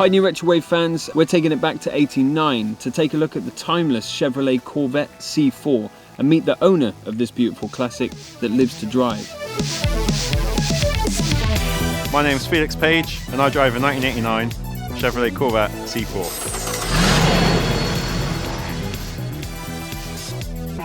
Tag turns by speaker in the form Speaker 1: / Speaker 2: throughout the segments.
Speaker 1: Hi New Retro Wave fans, we're taking it back to 89 to take a look at the timeless Chevrolet Corvette C4 and meet the owner of this beautiful classic that lives to drive.
Speaker 2: My name's Felix Page and I drive a 1989 Chevrolet Corvette C4.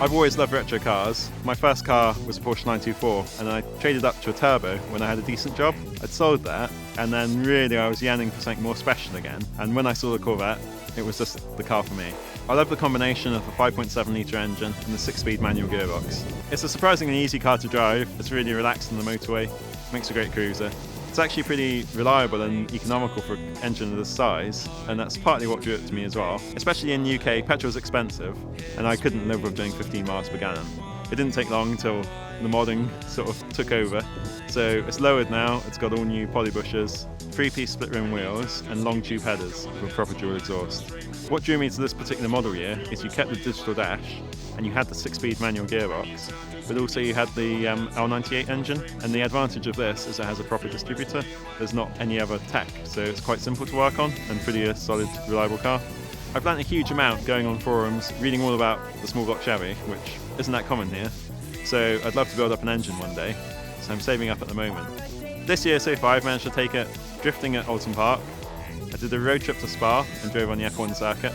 Speaker 2: I've always loved retro cars. My first car was a Porsche 924 and I traded up to a turbo when I had a decent job. I'd sold that and then really I was yearning for something more special again, and when I saw the Corvette it was just the car for me. I love the combination of the 5.7 litre engine and the 6-speed manual gearbox. It's a surprisingly easy car to drive, it's really relaxed on the motorway, makes a great cruiser. It's actually pretty reliable and economical for an engine of this size, and that's partly what drew it to me as well. Especially in the UK, petrol is expensive, and I couldn't live with doing 15 miles per gallon. It didn't take long until the modding sort of took over. So it's lowered now, it's got all new poly bushers, 3-piece split rim wheels, and long tube headers with proper dual exhaust. What drew me to this particular model year is you kept the digital dash, and you had the 6-speed manual gearbox, but also you had the L98 engine, and the advantage of this is it has a proper distributor. There's not any other tech, so it's quite simple to work on and pretty a solid, reliable car. I've learnt a huge amount going on forums, reading all about the small block Chevy, which isn't that common here, so I'd love to build up an engine one day, so I'm saving up at the moment. This year so far I've managed to take it drifting at Alton Park. I did a road trip to Spa and drove on the F1 circuit,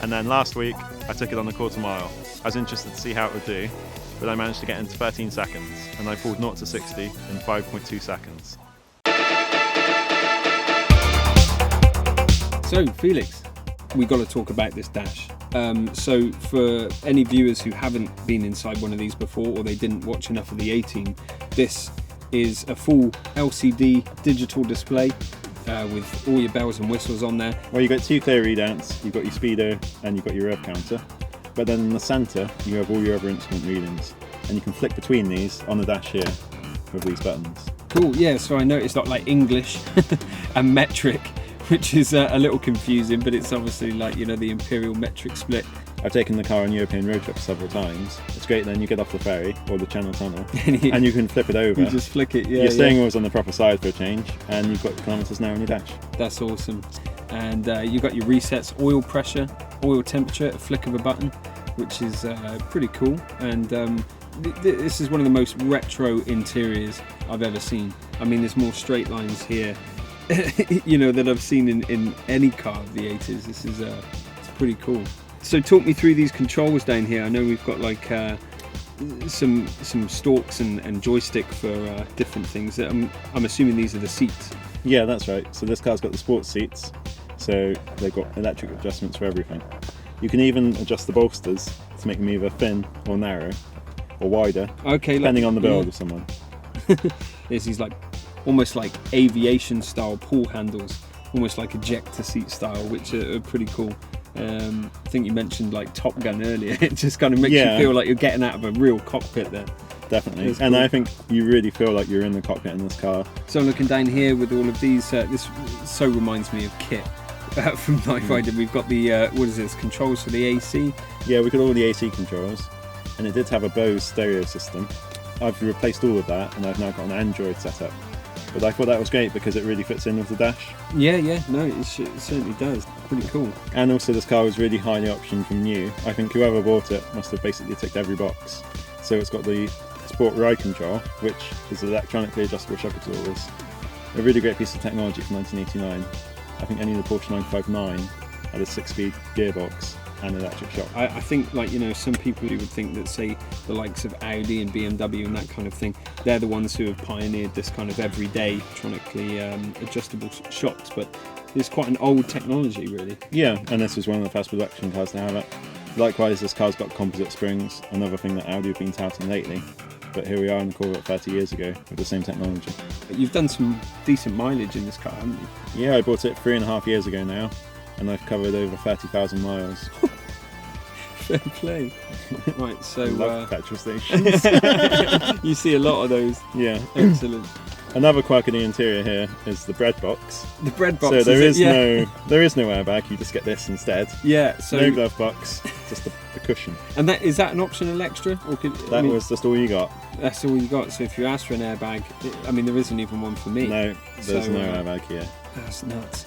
Speaker 2: and then last week I took it on the quarter mile. I was interested to see how it would do, but I managed to get into 13 seconds, and I pulled 0 to 60 in 5.2 seconds.
Speaker 1: So Felix, we got to talk about this dash. So for any viewers who haven't been inside one of these before, or they didn't watch enough of the 18, this is a full LCD digital display with all your bells and whistles on there.
Speaker 2: Well, you've got 2 clear readouts, you've got your speedo and you've got your rev counter, but then in the centre you have all your other instrument readings, and you can flick between these on the dash here with these buttons.
Speaker 1: Cool, yeah, so I noticed like English and metric, which is a little confusing, but it's obviously like, you know, the imperial metric split.
Speaker 2: I've taken the car on European road trips several times. It's great, then you get off the ferry or the Channel Tunnel and you can flip it over.
Speaker 1: You just flick it, yeah.
Speaker 2: Your steering wheel's on the proper side for a change, and you've got kilometres now on your dash.
Speaker 1: That's awesome. And you've got your resets, oil pressure, oil temperature, a flick of a button, which is pretty cool. And this is one of the most retro interiors I've ever seen. I mean, there's more straight lines here you know, that I've seen in any car of the 80s. This is it's pretty cool. So talk me through these controls down here. I know we've got like some stalks and joystick for different things. I'm assuming these are the seats.
Speaker 2: Yeah, that's right. So this car's got the sports seats, so they've got electric adjustments for everything. You can even adjust the bolsters to make them either thin or narrow or wider,
Speaker 1: okay,
Speaker 2: depending on the build of someone.
Speaker 1: There's these like almost like aviation style pull handles, almost like ejector seat style, which are pretty cool. I think you mentioned like Top Gun earlier. It just kind of makes you feel like you're getting out of a real cockpit there.
Speaker 2: Definitely.
Speaker 1: It's
Speaker 2: and
Speaker 1: cool.
Speaker 2: I think you really feel like you're in the cockpit in this car.
Speaker 1: So I'm looking down here with all of these, this so reminds me of Kit from Knife Rider. We've got the, what is this, controls for the AC?
Speaker 2: Yeah, we got all the AC controls, and it did have a Bose stereo system. I've replaced all of that, and I've now got an Android setup. But I thought that was great because it really fits in with the dash.
Speaker 1: Yeah, no, it certainly does. Pretty cool.
Speaker 2: And also this car was really highly optioned from new. I think whoever bought it must have basically ticked every box. So it's got the Sport Ride control, which is electronically adjustable shock absorbers. A really great piece of technology from 1989. I think only the Porsche 959 had a 6-speed gearbox and electric shock.
Speaker 1: I think, like, you know, some people who would think that, say, the likes of Audi and BMW and that kind of thing, they're the ones who have pioneered this kind of everyday electronically adjustable shocks, but it's quite an old technology, really.
Speaker 2: Yeah, and this was one of the first production cars to have it. Likewise, this car's got composite springs, another thing that Audi have been touting lately. But here we are in the Corvette 30 years ago with the same technology.
Speaker 1: You've done some decent mileage in this car, haven't you?
Speaker 2: Yeah, I bought it 3.5 years ago now, and I've covered over 30,000 miles.
Speaker 1: Fair play. Right, so
Speaker 2: love petrol stations.
Speaker 1: you see a lot of those.
Speaker 2: Yeah.
Speaker 1: Excellent.
Speaker 2: Another quirk in the interior here is the bread box.
Speaker 1: The bread box.
Speaker 2: So there is no airbag. You just get this instead.
Speaker 1: Yeah. So
Speaker 2: no glove box, just a cushion.
Speaker 1: And is that an optional extra? Or
Speaker 2: that was just all you got.
Speaker 1: That's all you got. So if you ask for an airbag, I mean, there isn't even one for me.
Speaker 2: No, there's no airbag here.
Speaker 1: That's nuts.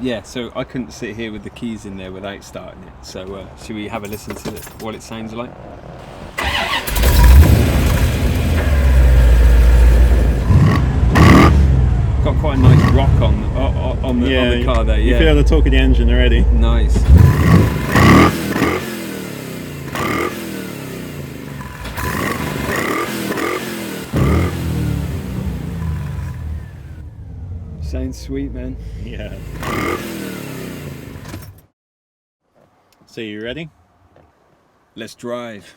Speaker 1: Yeah, so I couldn't sit here with the keys in there without starting it. So should we have a listen to what it sounds like? Got quite a nice rock on the car there. Yeah,
Speaker 2: you feel the torque of the engine already.
Speaker 1: Nice. Sounds sweet, man.
Speaker 2: Yeah. So you ready?
Speaker 1: Let's drive.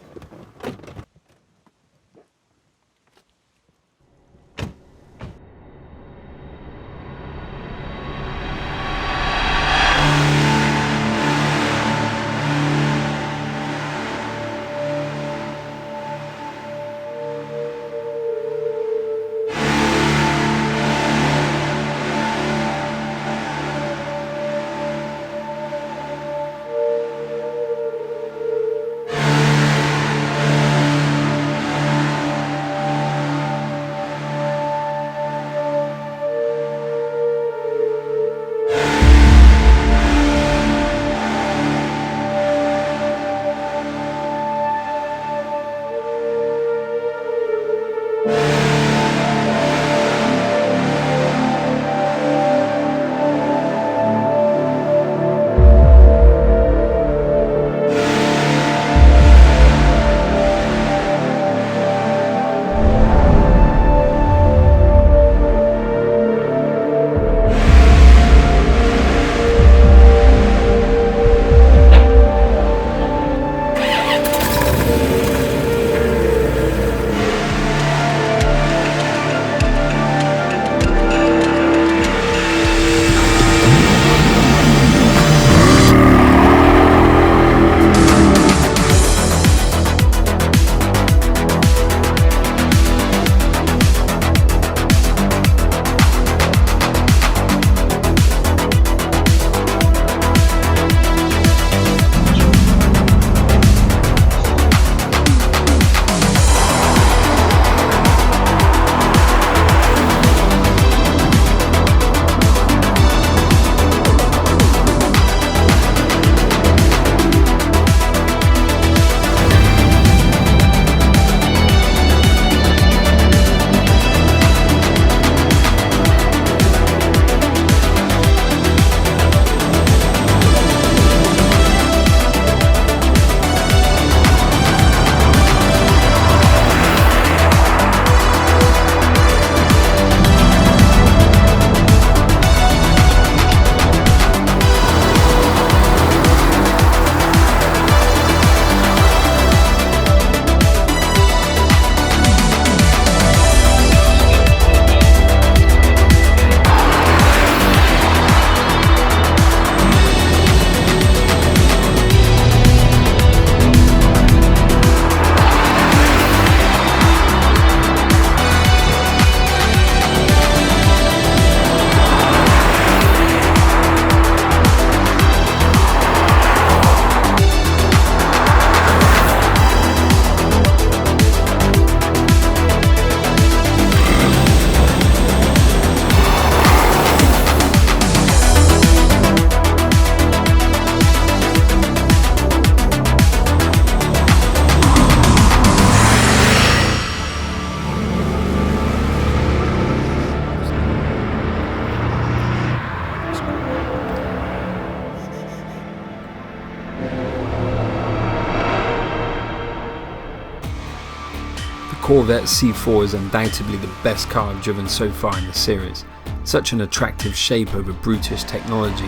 Speaker 3: Corvette C4 is undoubtedly the best car I've driven so far in the series. Such an attractive shape over brutish technology,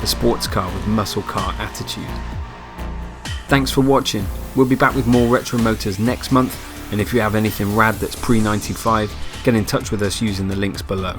Speaker 3: a sports car with muscle car attitude. Thanks for watching. We'll be back with more retro motors next month, and if you have anything rad that's pre-95, get in touch with us using the links below.